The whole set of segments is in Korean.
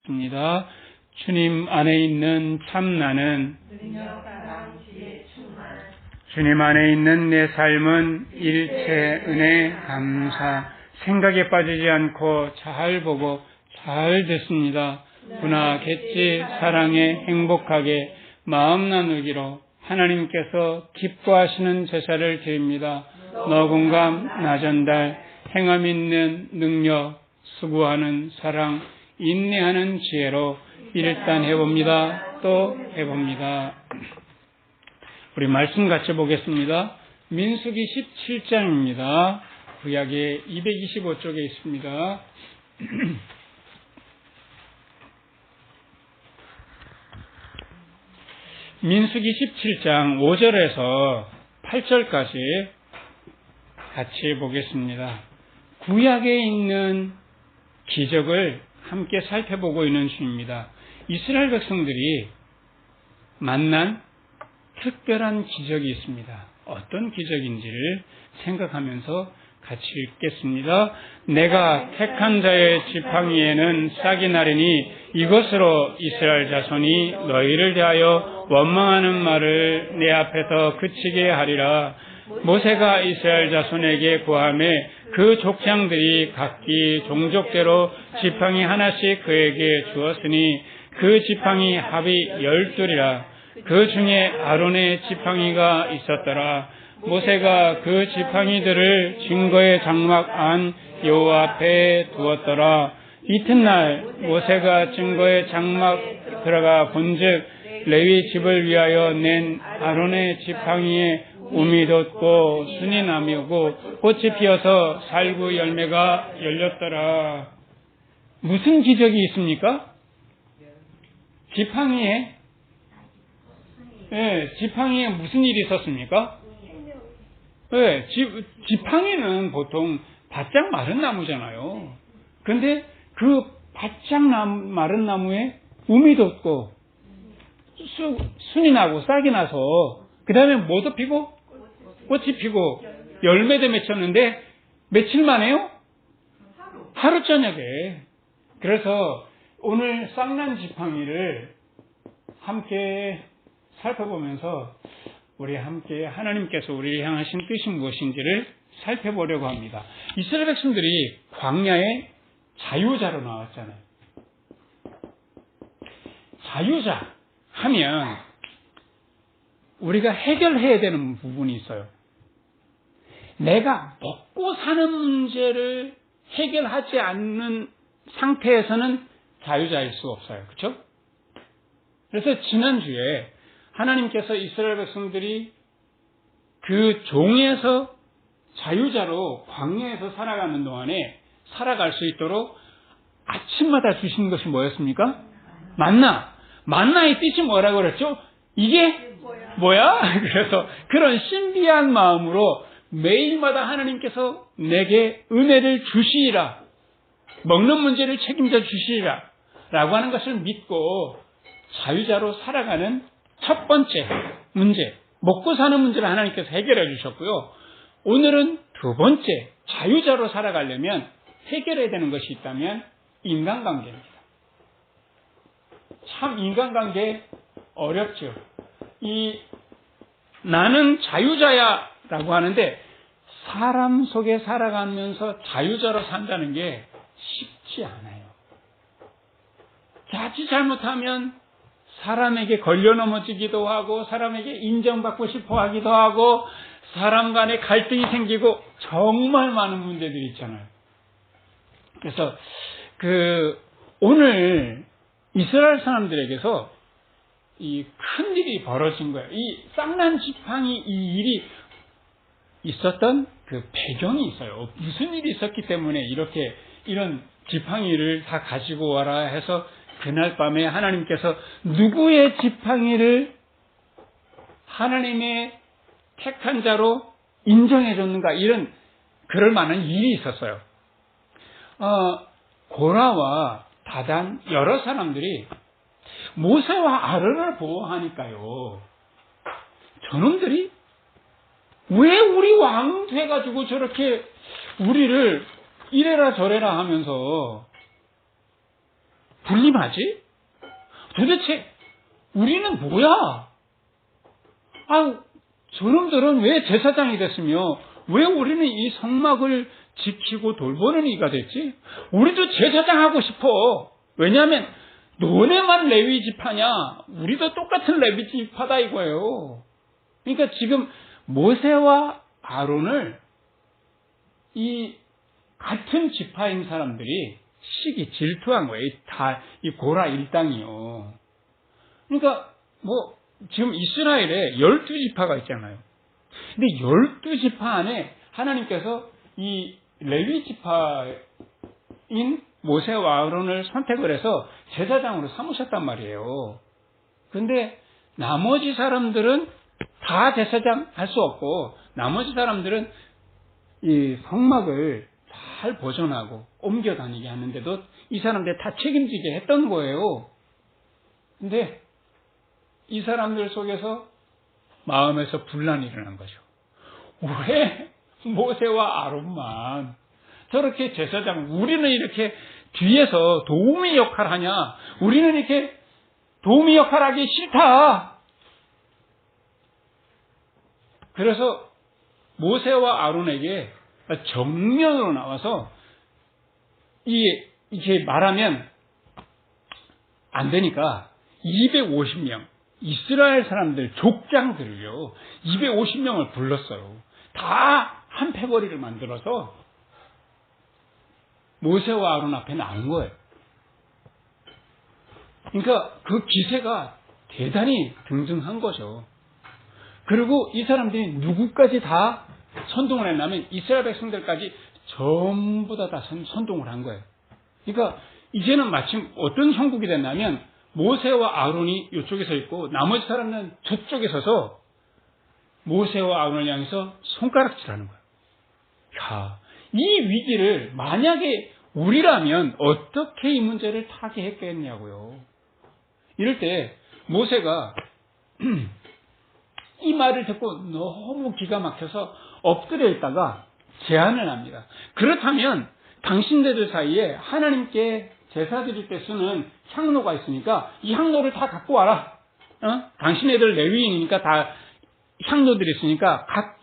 입니다. 주님 안에 있는 참나는 주님 안에 있는 내 삶은 일체 은혜 감사 생각에 빠지지 않고 잘 보고 잘 듣습니다. 분하겠지 사랑에 행복하게 마음 나누기로 하나님께서 기뻐하시는 제사를 드립니다. 너공감 나전달 행함 있는 능력 수고하는 사랑 인내하는 지혜로 일단 해봅니다. 또 해봅니다. 우리 말씀 같이 보겠습니다. 민수기 17장입니다. 구약의 225쪽에 있습니다. 민수기 17장 5절에서 8절까지 같이 보겠습니다. 구약에 있는 기적을 함께 살펴보고 있는 중입니다. 이스라엘 백성들이 만난 특별한 기적이 있습니다. 어떤 기적인지를 생각하면서 같이 읽겠습니다. 내가 택한 자의 지팡이에는 싹이 나리니 이것으로 이스라엘 자손이 너희를 대하여 원망하는 말을 내 앞에서 그치게 하리라. 모세가 이스라엘 자손에게 구하매 그 족장들이 각기 종족대로 지팡이 하나씩 그에게 주었으니 그 지팡이 합이 12이라. 그 중에 아론의 지팡이가 있었더라. 모세가 그 지팡이들을 증거의 장막 안 여호와 앞에 두었더라. 이튿날 모세가 증거의 장막 들어가 본즉 레위 집을 위하여 낸 아론의 지팡이에 우미 돋고 순이 나무고 꽃이 피어서 살구 열매가 열렸더라. 무슨 기적이 있습니까? 지팡이에 무슨 일이 있었습니까? 지팡이는 보통 바짝 마른 나무잖아요. 근데 그 바짝 마른 나무에 우미 돋고 순이 나고 싹이 나서 그 다음에 뭐도 피고 꽃이 피고 열매도 맺혔는데 며칠 만에요? 하루 저녁에. 그래서 오늘 싹난 지팡이를 함께 살펴보면서 우리 함께 하나님께서 우리를 향하신 뜻이 무엇인지를 살펴보려고 합니다. 이스라엘 백성들이 광야에 자유자로 나왔잖아요. 자유자 하면 우리가 해결해야 되는 부분이 있어요. 내가 먹고 사는 문제를 해결하지 않는 상태에서는 자유자일 수 없어요. 그렇죠? 그래서 지난주에 하나님께서 이스라엘 백성들이 그 종에서 자유자로 광야에서 살아가는 동안에 살아갈 수 있도록 아침마다 주시는 것이 뭐였습니까? 만나. 만나의 뜻이 뭐라고 그랬죠? 이게 뭐야? 그래서 그런 신비한 마음으로 매일마다 하나님께서 내게 은혜를 주시리라. 먹는 문제를 책임져 주시리라. 라고 하는 것을 믿고 자유자로 살아가는 첫 번째 문제, 먹고 사는 문제를 하나님께서 해결해 주셨고요. 오늘은 두 번째, 자유자로 살아가려면 해결해야 되는 것이 있다면 인간관계입니다. 참 인간관계 어렵죠. 나는 자유자야 라고 하는데 사람 속에 살아가면서 자유자로 산다는 게 쉽지 않아요. 자칫 잘못하면 사람에게 걸려 넘어지기도 하고 사람에게 인정받고 싶어 하기도 하고 사람 간에 갈등이 생기고 정말 많은 문제들이 있잖아요. 그래서 오늘 이스라엘 사람들에게서 이 큰 일이 벌어진 거예요. 이 싹난 지팡이 이 일이 있었던 그 배경이 있어요. 무슨 일이 있었기 때문에 이런 지팡이를 다 가지고 와라 해서 그날 밤에 하나님께서 누구의 지팡이를 하나님의 택한 자로 인정해 줬는가 이런 그럴 만한 일이 있었어요. 고라와 다단 여러 사람들이 모세와 아론을 보호하니까요. 저놈들이 왜 우리 왕 돼가지고 저렇게 우리를 이래라 저래라 하면서 군림하지? 도대체 우리는 뭐야? 저놈들은 왜 제사장이 됐으며 왜 우리는 이 성막을 지키고 돌보는 이가 됐지? 우리도 제사장 하고 싶어. 왜냐하면 너네만 레위 지파냐? 우리도 똑같은 레위 지파다 이거예요. 그러니까 지금 모세와 아론을 이 같은 지파인 사람들이 질투한 거예요. 다 이 고라 일당이요. 그러니까 지금 이스라엘에 12지파가 있잖아요. 근데 12지파 안에 하나님께서 이 레위 지파인 모세와 아론을 선택을 해서 제사장으로 삼으셨단 말이에요. 근데 나머지 사람들은 다 제사장 할 수 없고, 나머지 사람들은 이 성막을 잘 보존하고 옮겨 다니게 하는데도 이 사람들 다 책임지게 했던 거예요. 근데 이 사람들 속에서 마음에서 분란이 일어난 거죠. 왜 모세와 아론만 저렇게 제사장, 우리는 이렇게 뒤에서 도우미 역할 하냐? 우리는 이렇게 도우미 역할 하기 싫다. 그래서 모세와 아론에게 정면으로 나와서 이게 말하면 안 되니까 250명 이스라엘 사람들 족장들을요 250명을 불렀어요. 다 한 패거리를 만들어서 모세와 아론 앞에 나온 거예요. 그러니까 그 기세가 대단히 등등한 거죠. 그리고 이 사람들이 누구까지 다 선동을 했냐면 이스라엘 백성들까지 전부 다 선동을 한 거예요. 그러니까 이제는 마침 어떤 형국이 됐냐면 모세와 아론이 이쪽에 서 있고 나머지 사람은 저쪽에 서서 모세와 아론을 향해서 손가락질하는 거예요. 야, 이 위기를 만약에 우리라면 어떻게 이 문제를 타개했겠냐고요. 이럴 때 모세가 이 말을 듣고 너무 기가 막혀서 엎드려 있다가 제안을 합니다. 그렇다면 당신들 사이에 하나님께 제사 드릴 때 쓰는 향로가 있으니까 이 향로를 다 갖고 와라. 당신네들 레위인이니까 다 향로들이 있으니까 각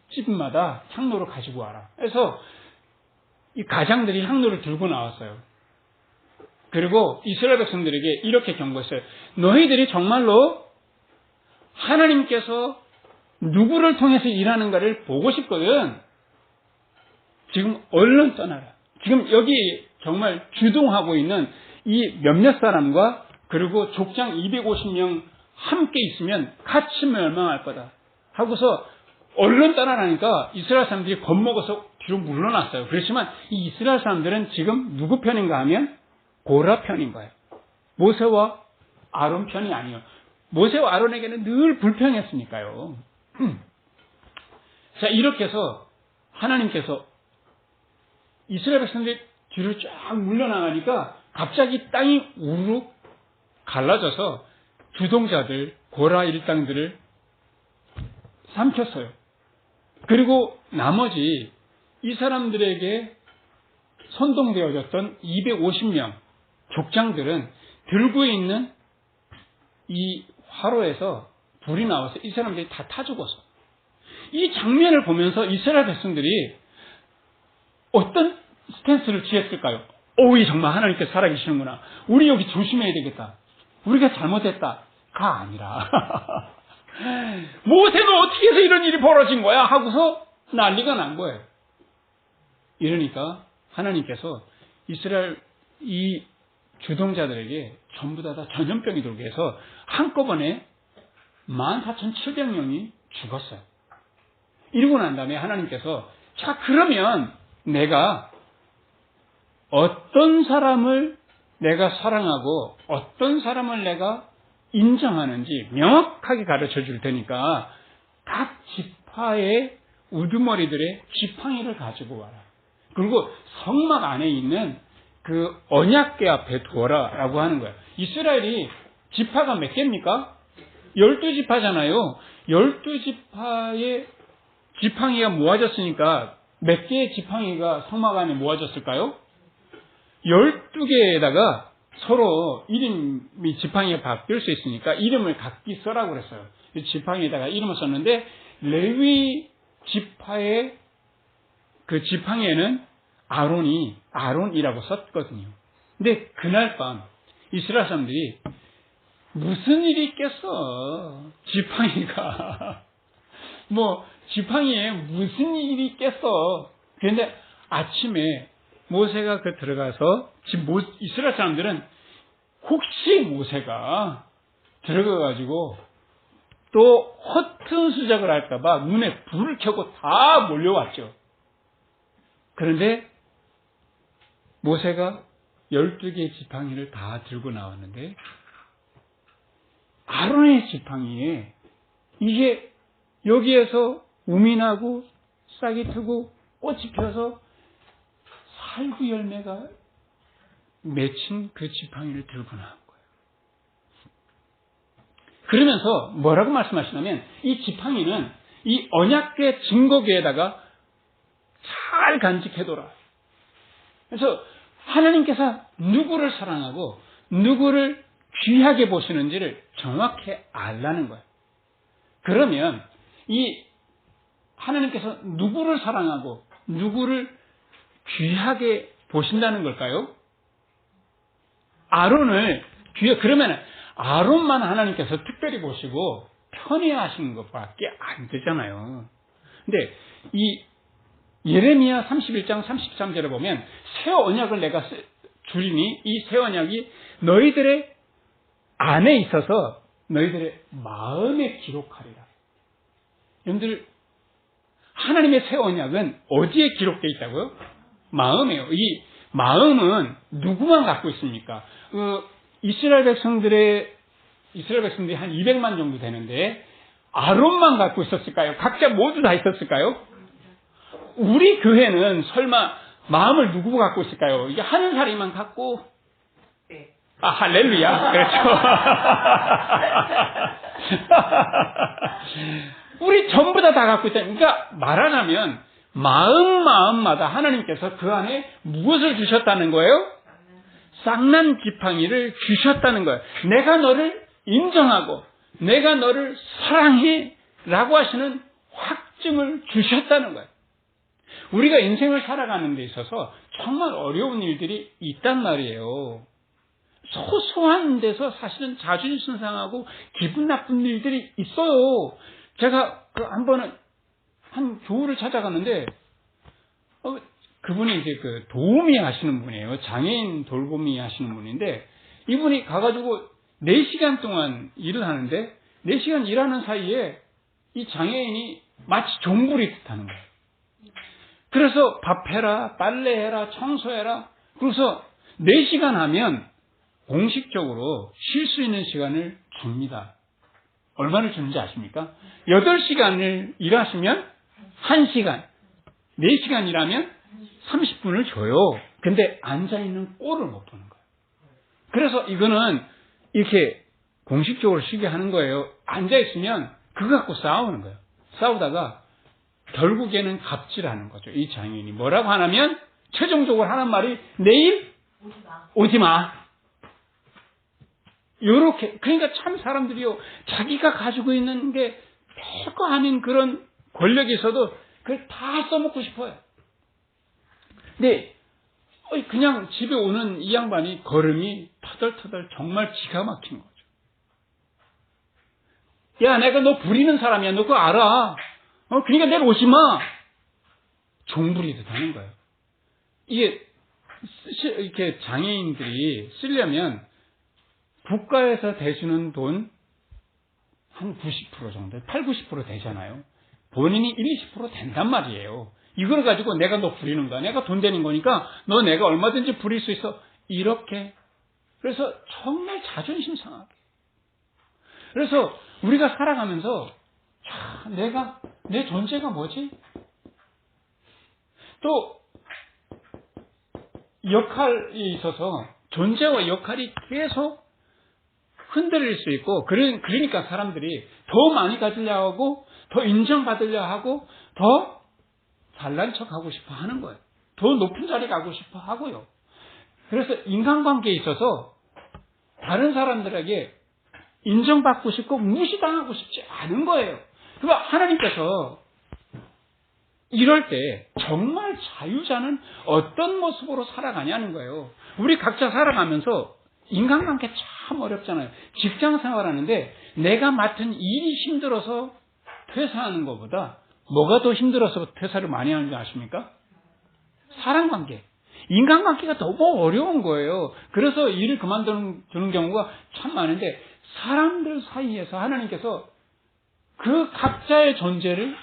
집마다 향로를 가지고 와라. 그래서 이 가장들이 향로를 들고 나왔어요. 그리고 이스라엘 백성들에게 이렇게 경고했어요. 너희들이 정말로 하나님께서 누구를 통해서 일하는가를 보고 싶거든. 지금 얼른 떠나라. 지금 여기 정말 주동하고 있는 이 몇몇 사람과 그리고 족장 250명 함께 있으면 같이 멸망할 거다. 하고서 얼른 떠나라니까 이스라엘 사람들이 겁먹어서 뒤로 물러났어요. 그렇지만 이 이스라엘 사람들은 지금 누구 편인가 하면 고라 편인 거예요. 모세와 아론 편이 아니에요. 모세와 아론에게는 늘 불평했으니까요. 자, 이렇게 해서 하나님께서 이스라엘 백성들이 뒤로 쫙 물러나가니까 갑자기 땅이 우르르 갈라져서 주동자들, 고라 일당들을 삼켰어요. 그리고 나머지 이 사람들에게 선동되어졌던 250명 족장들은 들고 있는 이 화로에서 불이 나와서 이 사람들이 다 타 죽었어. 이 장면을 보면서 이스라엘 백성들이 어떤 스탠스를 취했을까요? 이 정말 하나님께서 살아계시는구나. 우리 여기 조심해야 되겠다. 우리가 잘못했다가 아니라 모세는 어떻게 해서 이런 일이 벌어진 거야? 하고서 난리가 난 거예요. 이러니까 하나님께서 이스라엘 이 주동자들에게 전부 다 전염병이 돌게 해서 한꺼번에 14,700명이 죽었어요. 이러고 난 다음에 하나님께서 자, 그러면 내가 어떤 사람을 내가 사랑하고 어떤 사람을 내가 인정하는지 명확하게 가르쳐 줄 테니까 각 지파의 우두머리들의 지팡이를 가지고 와라. 그리고 성막 안에 있는 그 언약궤 앞에 두어라라고 하는 거예요. 이스라엘이 지파가 몇 개입니까? 12지파잖아요. 12지파의 지팡이가 모아졌으니까 몇 개의 지팡이가 성막 안에 모아졌을까요? 12개에다가 서로 이름이 지팡이가 바뀔 수 있으니까 이름을 각기 써라고 그랬어요. 지팡이에다가 이름을 썼는데 레위 지파의 그 지팡이에는 아론이라고 썼거든요. 근데 그날 밤 이스라엘 사람들이 무슨 일이 있겠어? 지팡이가 지팡이에 무슨 일이 있겠어? 그런데 아침에 모세가 들어가서 이스라엘 사람들은 혹시 모세가 들어가가지고 또 허튼 수작을 할까봐 눈에 불을 켜고 다 몰려왔죠. 그런데 모세가 12개의 지팡이를 다 들고 나왔는데 아론의 지팡이에 이게 여기에서 우민하고 싹이 트고 꽃이 펴서 살구 열매가 맺힌 그 지팡이를 들고 나온 거예요. 그러면서 뭐라고 말씀하시냐면 이 지팡이는 이 언약궤 증거궤에다가 잘 간직해둬라. 그래서 하나님께서 누구를 사랑하고 누구를 귀하게 보시는지를 정확히 알라는 거예요. 그러면 이 하나님께서 누구를 사랑하고 누구를 귀하게 보신다는 걸까요? 아론을 그러면 아론만 하나님께서 특별히 보시고 편애하시는 것밖에 안 되잖아요. 근데 이 예레미야 31장 33절에 보면 새 언약을 내가 주리니 이 새 언약이 너희들의 안에 있어서 너희들의 마음에 기록하리라. 여러분들 하나님의 새 언약은 어디에 기록되어 있다고요? 마음이에요. 이 마음은 누구만 갖고 있습니까? 이스라엘 백성들이 한 200만 정도 되는데 아론만 갖고 있었을까요? 각자 모두 다 있었을까요? 우리 교회는 설마 마음을 누구 갖고 있을까요? 이게 하늘살이만 갖고 할렐루야. 그렇죠. 우리 전부 다 갖고 있다. 그러니까 말하자면 마음마다 하나님께서 그 안에 무엇을 주셨다는 거예요? 쌍난 지팡이를 주셨다는 거예요. 내가 너를 인정하고 내가 너를 사랑해 라고 하시는 확증을 주셨다는 거예요. 우리가 인생을 살아가는 데 있어서 정말 어려운 일들이 있단 말이에요. 소소한 데서 사실은 자존심 상하고 기분 나쁜 일들이 있어요. 제가 한 번은 한 교우를 찾아갔는데 그분이 이제 도우미 하시는 분이에요. 장애인 돌보미 하시는 분인데 이분이 가가지고 4시간 동안 일을 하는데 4시간 일하는 사이에 이 장애인이 마치 종부리듯 하는 거예요. 그래서 밥해라, 빨래해라, 청소해라. 그래서 4시간 하면 공식적으로 쉴 수 있는 시간을 줍니다. 얼마를 주는지 아십니까? 8시간을 일하시면 1시간, 4시간 일하면 30분을 줘요. 근데 앉아있는 꼴을 못 보는 거예요. 그래서 이거는 이렇게 공식적으로 쉬게 하는 거예요. 앉아있으면 그거 갖고 싸우는 거예요. 싸우다가 결국에는 갑질하는 거죠. 이 장애인이 뭐라고 하냐면 최종적으로 하는 말이 내일 오지 마. 요렇게 그러니까 참 사람들이요 자기가 가지고 있는 게 별거 아닌 그런 권력이 있어도 그걸 다 써먹고 싶어요. 근데 그냥 집에 오는 이 양반이 걸음이 터덜터덜 정말 기가 막힌 거죠. 야 내가 너 부리는 사람이야. 너 그거 알아. 그러니까 내일 오지 마. 종부리듯 하는 거예요. 이렇게 장애인들이 쓰려면 국가에서 대주는 돈 한 90% 정도, 80-90% 되잖아요. 본인이 1-20% 된단 말이에요. 이걸 가지고 내가 너 부리는 거야. 내가 돈 되는 거니까 너 내가 얼마든지 부릴 수 있어. 이렇게. 그래서 정말 자존심 상하게. 그래서 우리가 살아가면서 내 존재가 뭐지? 또 역할이 있어서 존재와 역할이 계속 흔들릴 수 있고 그러니까 사람들이 더 많이 가지려 하고 더 인정받으려 하고 더 잘난 척하고 싶어 하는 거예요. 더 높은 자리 가고 싶어 하고요. 그래서 인간관계에 있어서 다른 사람들에게 인정받고 싶고 무시당하고 싶지 않은 거예요. 그러니까 하나님께서 이럴 때 정말 자유자는 어떤 모습으로 살아가냐는 거예요. 우리 각자 살아가면서 인간관계 참 어렵잖아요. 직장 생활하는데 내가 맡은 일이 힘들어서 퇴사하는 것보다 뭐가 더 힘들어서 퇴사를 많이 하는 줄 아십니까? 사람관계. 인간관계가 너무 어려운 거예요. 그래서 일을 그만두는 경우가 참 많은데 사람들 사이에서 하나님께서 그 각자의 존재를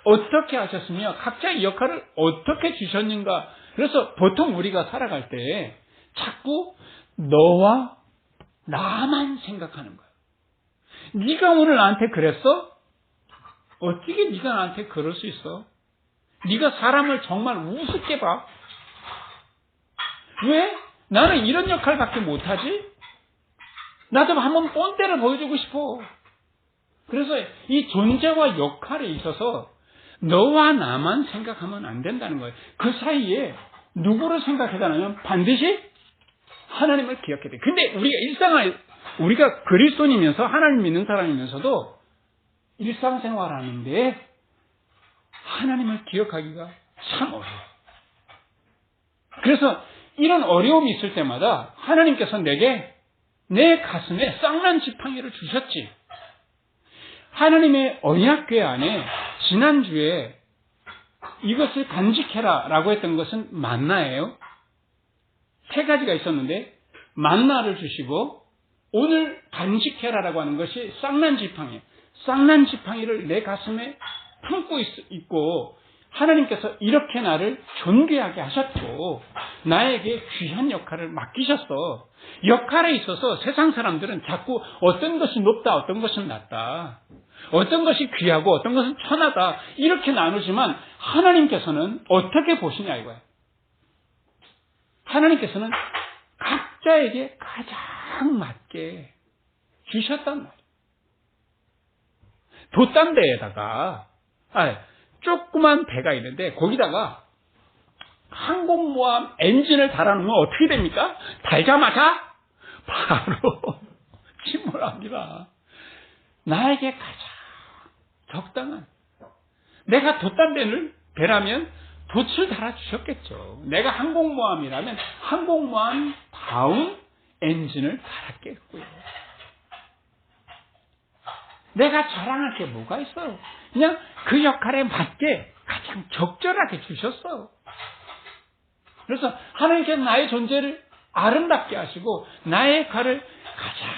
어떻게 하셨으며 각자의 역할을 어떻게 주셨는가. 그래서 보통 우리가 살아갈 때 자꾸 너와 나만 생각하는 거야. 네가 오늘 나한테 그랬어? 어떻게 네가 나한테 그럴 수 있어? 네가 사람을 정말 우습게 봐. 왜? 나는 이런 역할밖에 못하지? 나도 한번 뻔때를 보여주고 싶어. 그래서 이 존재와 역할에 있어서 너와 나만 생각하면 안 된다는 거예요. 그 사이에 누구를 생각하자면 반드시 하나님을 기억해야 돼. 근데 우리가 그리스도인이면서 하나님 믿는 사람이면서도 일상생활하는데 하나님을 기억하기가 참 어려워요. 그래서 이런 어려움이 있을 때마다 하나님께서 내게 내 가슴에 쌍난 지팡이를 주셨지. 하나님의 언약궤 안에 지난주에 이것을 간직해라 라고 했던 것은 만나예요. 3가지가 있었는데 만나를 주시고 오늘 간직해라라고 하는 것이 쌍난 지팡이에요. 쌍난 지팡이를 내 가슴에 품고 있고 하나님께서 이렇게 나를 존귀하게 하셨고 나에게 귀한 역할을 맡기셨어. 역할에 있어서 세상 사람들은 자꾸 어떤 것이 높다, 어떤 것은 낮다, 어떤 것이 귀하고 어떤 것은 천하다 이렇게 나누지만 하나님께서는 어떻게 보시냐 이거예요. 하나님께서는 각자에게 가장 맞게 주셨단 말이에요. 돛담배에다가 조그만 배가 있는데 거기다가 항공모함 엔진을 달아놓으면 어떻게 됩니까? 달자마자 바로 침몰합니다. 나에게 가장 적당한, 내가 돛담배라면 돛을 달아주셨겠죠. 내가 항공모함이라면 항공모함 다운 엔진을 달았겠고요. 내가 자랑할 게 뭐가 있어요? 그냥 그 역할에 맞게 가장 적절하게 주셨어요. 그래서 하나님께서 나의 존재를 아름답게 하시고 나의 역할을 가장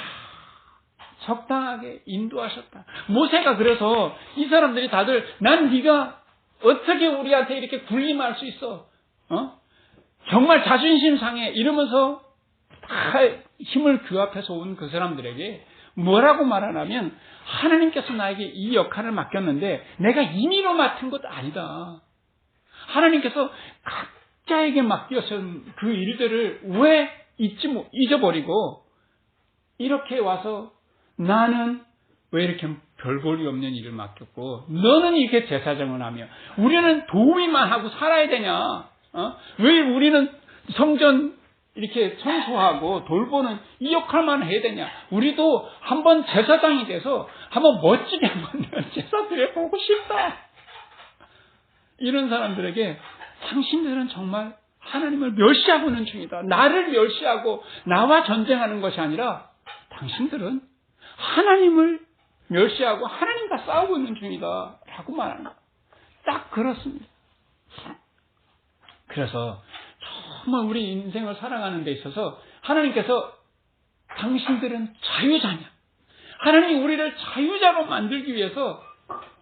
적당하게 인도하셨다. 모세가 그래서 이 사람들이 다들 난 네가 어떻게 우리한테 이렇게 군림할 수 있어? 정말 자존심 상해 이러면서 다 힘을 규합해서 온 그 사람들에게 뭐라고 말하냐면 하나님께서 나에게 이 역할을 맡겼는데 내가 임의로 맡은 것 아니다. 하나님께서 각자에게 맡겨진 그 일들을 왜 잊어버리고 이렇게 와서 나는 왜 이렇게 별볼이 없는 일을 맡겼고 너는 이렇게 제사장을 하며 우리는 도우미만 하고 살아야 되냐? 왜 우리는 성전 이렇게 청소하고 돌보는 이 역할만 해야 되냐? 우리도 한번 제사장이 돼서 한번 멋지게 한번 제사 드려보고 싶다. 이런 사람들에게 당신들은 정말 하나님을 멸시하고 있는 중이다. 나를 멸시하고 나와 전쟁하는 것이 아니라 당신들은 하나님을 멸시하고 하나님과 싸우고 있는 중이다. 라고 말합니다. 딱 그렇습니다. 그래서 정말 우리 인생을 살아가는 데 있어서 하나님께서 당신들은 자유자냐? 하나님이 우리를 자유자로 만들기 위해서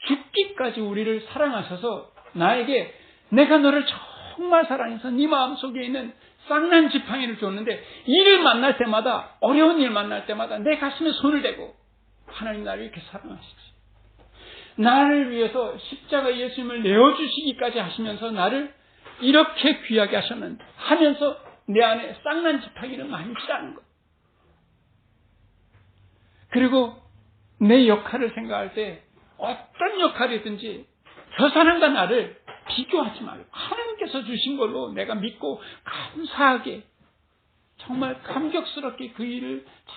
죽기까지 우리를 사랑하셔서 나에게 내가 너를 정말 사랑해서 네 마음속에 있는 쌍난 지팡이를 줬는데 일을 만날 때마다 어려운 일 만날 때마다 내 가슴에 손을 대고 하나님 나를 이렇게 사랑하시지. 나를 위해서 십자가 예수님을 내어주시기까지 하시면서 나를 이렇게 귀하게 하면서 내 안에 쌍난 지팡이를 만지라는 것. 그리고 내 역할을 생각할 때 어떤 역할이든지 저 사람과 나를 비교하지 말고 하나님께서 주신 걸로 내가 믿고 감사하게 정말 감격스럽게 그 일을 다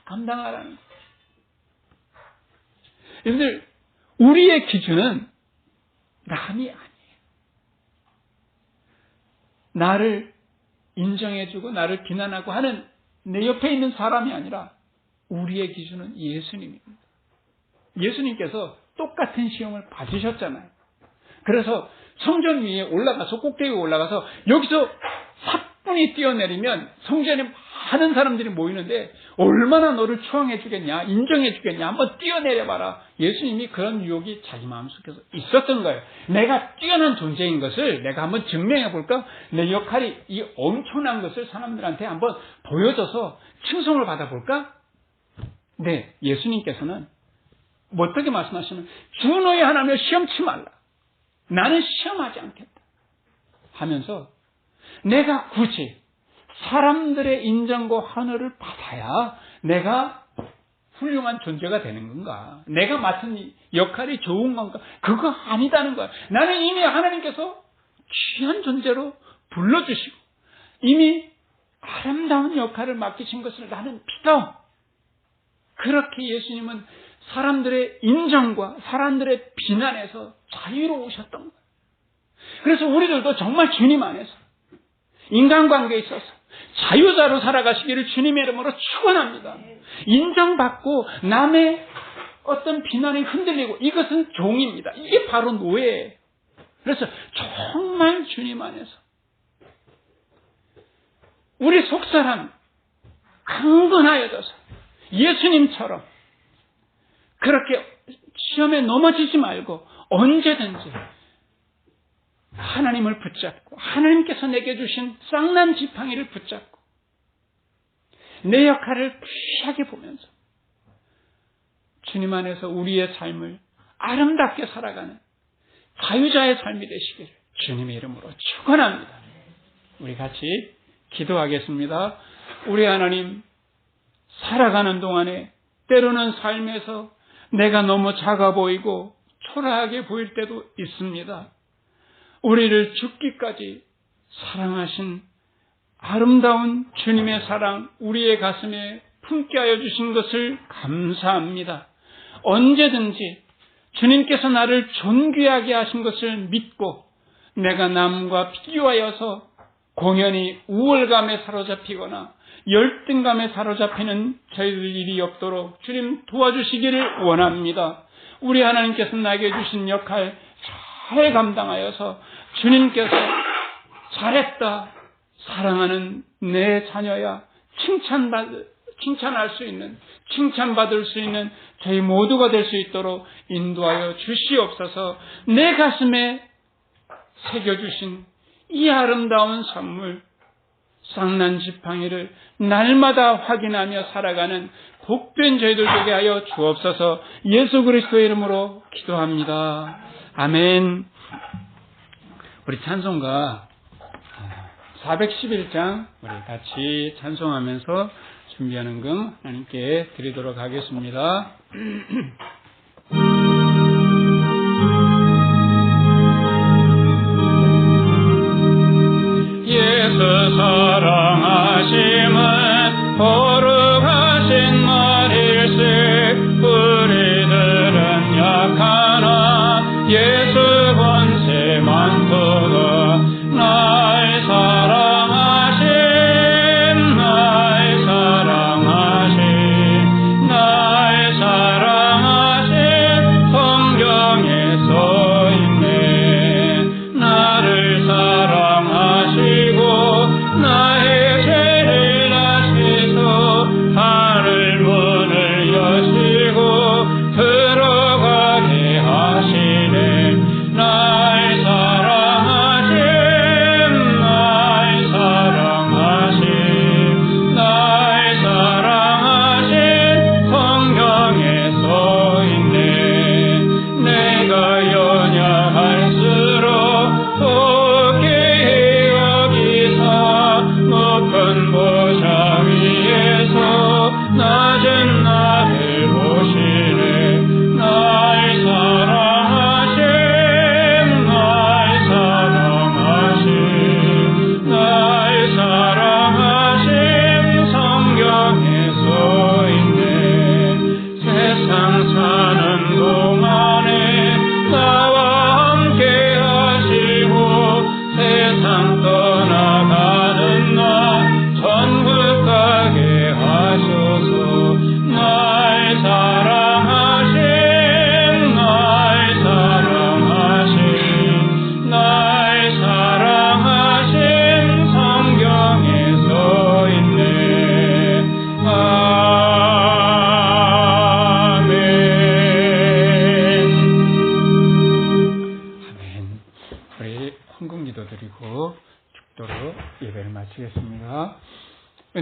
감당하라는 거예요. 여러분들, 우리의 기준은 남이 아니에요. 나를 인정해주고 나를 비난하고 하는 내 옆에 있는 사람이 아니라 우리의 기준은 예수님입니다. 예수님께서 똑같은 시험을 받으셨잖아요. 그래서 성전 위에 올라가서 꼭대기에 올라가서 여기서 사뿐히 뛰어내리면 성전에 많은 사람들이 모이는데 얼마나 너를 추앙해 주겠냐, 인정해 주겠냐, 한번 뛰어내려봐라. 예수님이 그런 유혹이 자기 마음속에서 있었던 거예요. 내가 뛰어난 존재인 것을 내가 한번 증명해 볼까? 내 역할이 이 엄청난 것을 사람들한테 한번 보여줘서 칭송을 받아볼까? 네, 예수님께서는 어떻게 말씀하시면 주 너희 하나님을 시험치 말라. 나는 시험하지 않겠다 하면서 내가 굳이 사람들의 인정과 환호를 받아야 내가 훌륭한 존재가 되는 건가? 내가 맡은 역할이 좋은 건가? 그거 아니다는 거야. 나는 이미 하나님께서 귀한 존재로 불러주시고 이미 아름다운 역할을 맡기신 것을 나는 믿어. 그렇게 예수님은 사람들의 인정과 사람들의 비난에서 자유로우셨던 거예요. 그래서 우리들도 정말 주님 안에서 인간관계에 있어서 자유자로 살아가시기를 주님의 이름으로 축원합니다. 인정받고 남의 어떤 비난에 흔들리고 이것은 종입니다. 이게 바로 노예예요. 그래서 정말 주님 안에서 우리 속사람 강건하여져서 예수님처럼 그렇게 시험에 넘어지지 말고 언제든지 하나님을 붙잡고 하나님께서 내게 주신 쌍난 지팡이를 붙잡고 내 역할을 귀하게 보면서 주님 안에서 우리의 삶을 아름답게 살아가는 자유자의 삶이 되시기를 주님의 이름으로 축원합니다. 우리 같이 기도하겠습니다. 우리 하나님, 살아가는 동안에 때로는 삶에서 내가 너무 작아 보이고 초라하게 보일 때도 있습니다. 우리를 죽기까지 사랑하신 아름다운 주님의 사랑 우리의 가슴에 품게 하여 주신 것을 감사합니다. 언제든지 주님께서 나를 존귀하게 하신 것을 믿고 내가 남과 비교하여서 공연히 우월감에 사로잡히거나 열등감에 사로잡히는 저희들 일이 없도록 주님 도와주시기를 원합니다. 우리 하나님께서 나에게 주신 역할 잘 감당하여서 주님께서 잘했다, 사랑하는 내 자녀야 칭찬할 수 있는, 칭찬받을 수 있는 저희 모두가 될 수 있도록 인도하여 주시옵소서. 내 가슴에 새겨주신 이 아름다운 선물 쌍난 지팡이를 날마다 확인하며 살아가는 복된 저희들 되게 하여 주옵소서. 예수 그리스도의 이름으로 기도합니다. 아멘. 우리 찬송가 411장 우리 같이 찬송하면서 준비하는 금 하나님께 드리도록 하겠습니다. 예수 사랑하심은 거룩하신 말일세. 우리들은 약하나 예수 권세 많도다. 나의 사랑하신 나의 사랑하신 나의 사랑하신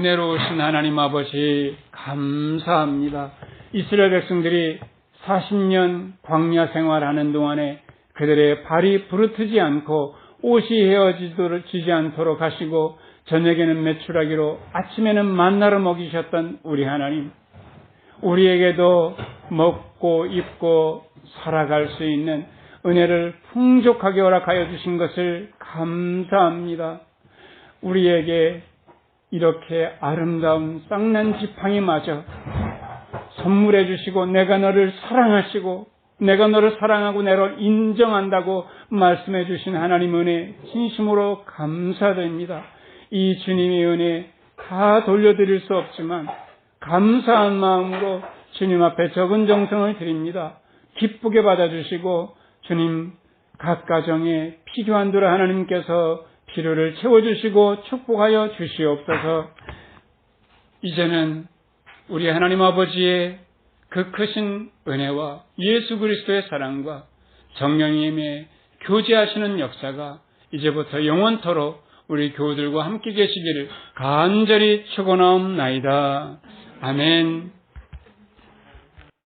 은혜로우신 하나님 아버지 감사합니다. 이스라엘 백성들이 40년 광야 생활하는 동안에 그들의 발이 부르트지 않고 옷이 헤어지지 않도록 하시고 저녁에는 메추라기로 아침에는 만나로 먹이셨던 우리 하나님, 우리에게도 먹고 입고 살아갈 수 있는 은혜를 풍족하게 허락하여 주신 것을 감사합니다. 우리에게 이렇게 아름다운 쌍난 지팡이 마저 선물해 주시고 내가 너를 사랑하시고 내가 너를 사랑하고 너를 인정한다고 말씀해 주신 하나님 은혜 진심으로 감사드립니다. 이 주님의 은혜 다 돌려드릴 수 없지만 감사한 마음으로 주님 앞에 적은 정성을 드립니다. 기쁘게 받아주시고 주님 각 가정에 필요한 대로 하나님께서 필요를 채워주시고 축복하여 주시옵소서. 이제는 우리 하나님 아버지의 그 크신 은혜와 예수 그리스도의 사랑과 성령님의 교제하시는 역사가 이제부터 영원토록 우리 교우들과 함께 계시기를 간절히 축원하옵나이다. 아멘.